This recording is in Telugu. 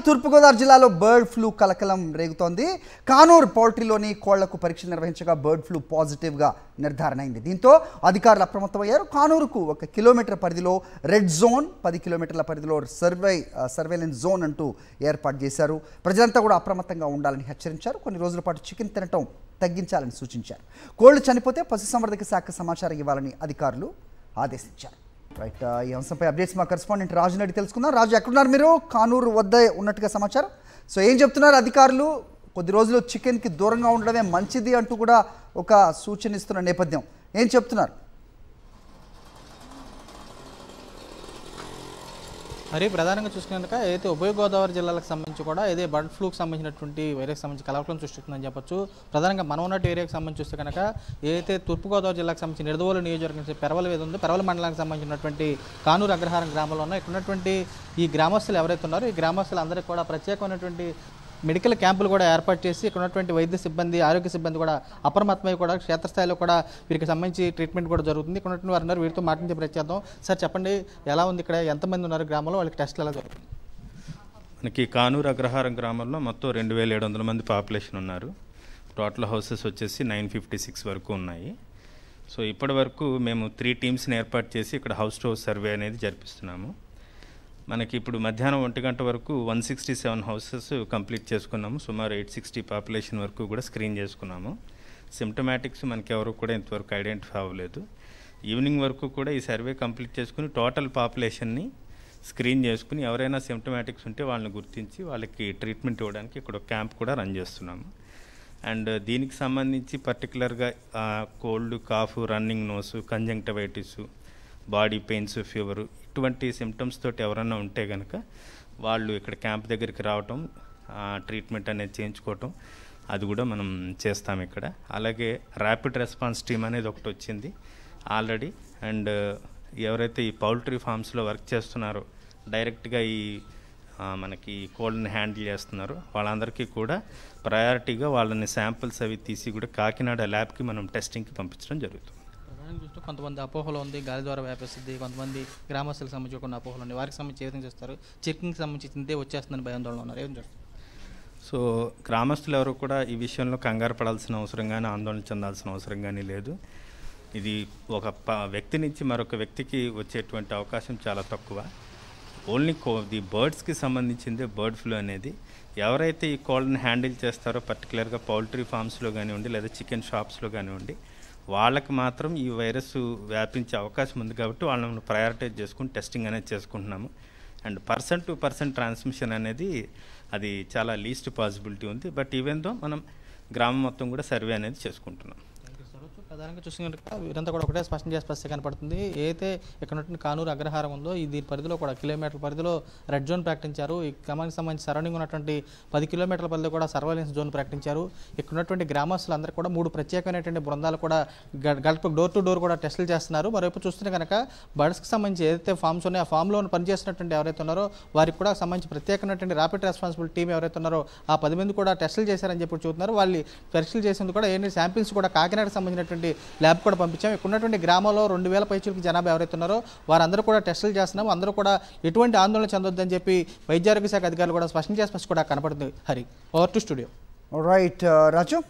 తూర్పుగోదావరి జిల్లాలో బర్డ్ ఫ్లూ కలకలం రేగుతోంది. కానూరు పౌల్ట్రీలోని కోళ్లకు పరీక్షలు నిర్వహించగా బర్డ్ ఫ్లూ పాజిటివ్గా నిర్ధారణ అయింది. దీంతో అధికారులు అప్రమత్తమయ్యారు. కానూరుకు 1 కిలోమీటర్ పరిధిలో రెడ్ జోన్, 10 కిలోమీటర్ల పరిధిలో సర్వేలెన్స్ జోన్ అంటూ ఏర్పాటు చేశారు. ప్రజలంతా కూడా అప్రమత్తంగా ఉండాలని హెచ్చరించారు. కొన్ని రోజుల పాటు చికెన్ తినటం తగ్గించాలని సూచించారు. కోళ్లు చనిపోతే పశుసంవర్ధక శాఖ సమాచారం ఇవ్వాలని అధికారులు ఆదేశించారు. రైట్, ఈ అంశంపై అప్డేట్స్ మా కరెస్పాండెంట్ రాజు నడి తెలుసుకుందాం. రాజు, ఎక్కడున్నారు మీరు? కానూరు వద్ద ఉన్నట్టుగా సమాచారం. సో ఏం చెప్తున్నారు అధికారులు? కొద్ది రోజులు చికెన్కి దూరంగా ఉండడమే మంచిది అంటూ కూడా ఒక సూచన ఇస్తున్న నేపథ్యం, ఏం చెప్తున్నారు? మరి ప్రధానంగా చూసుకున్నాక ఏదైతే ఉభయ గోదావరి జిల్లాలకు సంబంధించి కూడా ఏదే బర్డ్ ఫ్లూకి సంబంధించినటువంటి వైరస్ సంబంధించి కలవకలం సృష్టిస్తుందని చెప్పొచ్చు. ప్రధానంగా మనం ఉన్నట్టు ఏరియాకి సంబంధించి చూస్తే కనుక ఏదైతే తూర్పుగోదావరి జిల్లాకు సంబంధించి నిడదవోలు నియోజకవర్గం పెరవల ఏది ఉందో పెరవల మండలానికి సంబంధించినటువంటి కానూరు అగ్రహారం గ్రామంలో ఉన్న ఇక్కడ ఉన్నటువంటి ఈ గ్రామస్తులు ఎవరైతే ఉన్నారో ఈ గ్రామస్తులు అందరికీ కూడా ప్రత్యేకమైనటువంటి మెడికల్ క్యాంపులు కూడా ఏర్పాటు చేసి ఇక్కడ ఉన్నటువంటి వైద్య సిబ్బంది, ఆరోగ్య సిబ్బంది కూడా అప్రమత్తమై కూడా క్షేత్రస్థాయిలో కూడా వీరికి సంబంధించి ట్రీట్మెంట్ కూడా జరుగుతుంది. ఇక్కడ ఉన్నటువంటి వారు ఉన్నారు, వీరితో మాట్లాడించే ప్రయత్నిద్దాం. సార్ చెప్పండి, ఎలా ఉంది ఇక్కడ? ఎంతమంది ఉన్నారు గ్రామంలో? వాళ్ళకి టెస్టులు ఎలా జరుగుతుంది? మనకి కానూరు అగ్రహారం గ్రామంలో మొత్తం 2700 మంది పాపులేషన్ ఉన్నారు. టోటల్ హౌసెస్ వచ్చేసి 956 వరకు ఉన్నాయి. సో ఇప్పటి వరకు మేము 3 టీమ్స్ని ఏర్పాటు చేసి ఇక్కడ హౌస్ టు హౌస్ సర్వే అనేది జరిపిస్తున్నాము. మనకి ఇప్పుడు మధ్యాహ్నం 1 గంట వరకు 167 హౌసెస్ కంప్లీట్ చేసుకున్నాము. సుమారు 860 పాపులేషన్ వరకు కూడా స్క్రీన్ చేసుకున్నాము. సిమ్టమాటిక్స్ మనకి ఎవరు కూడా ఇంతవరకు ఐడెంటిఫై అవ్వలేదు. ఈవినింగ్ వరకు కూడా ఈ సర్వే కంప్లీట్ చేసుకుని టోటల్ పాపులేషన్ని స్క్రీన్ చేసుకుని ఎవరైనా సిమ్టమాటిక్స్ ఉంటే వాళ్ళని గుర్తించి వాళ్ళకి ట్రీట్మెంట్ ఇవ్వడానికి ఇక్కడ ఒక క్యాంప్ కూడా రన్ చేస్తున్నాము. అండ్ దీనికి సంబంధించి పర్టికులర్గా cold, cough, running nose, conjunctivitis, body pains, fever ఇటువంటి సిమ్టమ్స్ తోటి ఎవరైనా ఉంటే కనుక వాళ్ళు ఇక్కడ క్యాంప్ దగ్గరికి రావటం, ట్రీట్మెంట్ అనేది చేయించుకోవటం అది కూడా మనం చేస్తాం ఇక్కడ. అలాగే ర్యాపిడ్ రెస్పాన్స్ టీమ్ అనేది ఒకటి వచ్చింది ఆల్రెడీ. అండ్ ఎవరైతే ఈ పౌల్ట్రీ ఫార్మ్స్లో వర్క్ చేస్తున్నారో డైరెక్ట్గా ఈ మనకి కోళ్ళని హ్యాండిల్ చేస్తున్నారో వాళ్ళందరికీ కూడా ప్రయారిటీగా వాళ్ళని శాంపిల్స్ అవి తీసి కూడా కాకినాడ ల్యాబ్కి మనం టెస్టింగ్కి పంపించడం జరుగుతుంది. చూస్తే కొంతమంది అపోహలు ఉంది, గాలి ద్వారా వ్యాపిస్తుంది, కొంతమంది గ్రామస్తులకు సంబంధించి కొన్ని అపోహలు ఉన్నాయి, వారికి సంబంధించి ఏ విధంగా చేస్తారు? చికెన్కి సంబంధించి తింటే వచ్చేస్తుందని భయాందోళన ఉన్నారు, ఏం చేస్తారు? సో గ్రామస్తులు ఎవరు కూడా ఈ విషయంలో కంగారు పడాల్సిన అవసరం కానీ ఆందోళన చెందాల్సిన అవసరం కానీ లేదు. ఇది ఒక వ్యక్తి నుంచి మరొక వ్యక్తికి వచ్చేటువంటి అవకాశం చాలా తక్కువ. ఓన్లీ ది బర్డ్స్కి సంబంధించిందే బర్డ్ ఫ్లూ అనేది. ఎవరైతే ఈ కోళ్ళని హ్యాండిల్ చేస్తారో పర్టికులర్గా పౌల్ట్రీ ఫార్మ్స్లో కానివ్వండి లేదా చికెన్ షాప్స్లో కానివ్వండి వాళ్ళకి మాత్రం ఈ వైరస్ వ్యాపించే అవకాశం ఉంది కాబట్టి వాళ్ళని ప్రయారిటైజ్ చేసుకుని టెస్టింగ్ అనేది చేసుకుంటున్నాము. And person to person transmission అనేది అది చాలా లీస్ట్ పాసిబిలిటీ ఉంది. బట్ ఈవెన్ దో మనం గ్రామం మొత్తం కూడా సర్వే అనేది చేసుకుంటున్నాం. ప్రధానంగా చూసినట్టు వీరంతా కూడా ఒకటే స్పష్టం చేసి స్పష్టంగా కనపడుతుంది. ఏదైతే ఇక్కడ ఉన్నటువంటి కానూరు అగ్రహారం ఉందో దీని పరిధిలో కూడా కిలోమీటర్ల పరిధిలో రెడ్ జోన్ ప్రకటించారు. ఈ గ్రామానికి సంబంధించి సరౌండింగ్ ఉన్నటువంటి 10 కిలోమీటర్ల పరిధిలో కూడా సర్వేలెన్స్ జోన్ ప్రకటించారు. ఇక్కడ ఉన్నటువంటి గ్రామస్తులందరూ కూడా 3 ప్రత్యేకమైనటువంటి బృందాలు కూడా గడప డోర్ టు డోర్ కూడా టెస్టులు చేస్తున్నారు. మరోవైపు చూస్తే కనుక బర్డ్స్కి సంబంధించి ఏదైతే ఫామ్స్ ఉన్నాయో ఆ ఫామ్లో పనిచేస్తున్నటువంటి ఎవరైతే ఉన్నారో వారికి కూడా సంబంధించి ప్రత్యేకమైనటువంటి ర్యాపిడ్ రెస్పాన్సిబుల్ టీం ఎవరైతే ఉన్నారో ఆ 10 మంది కూడా టెస్టులు చేశారని చెప్పి చూస్తున్నారు. వాళ్ళు పరీక్షలు చేసేందుకు కూడా ఏంటి శాంపిల్స్ కూడా కాకినాడకు సంబంధించినటువంటి ల్యాబ్ కూడా పంపించాం. ఇక్కడ ఉన్నటువంటి గ్రామంలో 2000 పైచులకి జనాభా ఎవరైతే ఉన్నారో వారందరూ కూడా టెస్టులు చేస్తున్నాం. అందరూ కూడా ఎటువంటి ఆందోళన చెందొద్దని చెప్పి వైద్యారోగ్య శాఖ అధికారులు కూడా స్పష్టం చేసి కూడా కనపడుతుంది. Hari, over to studio. Right Raju.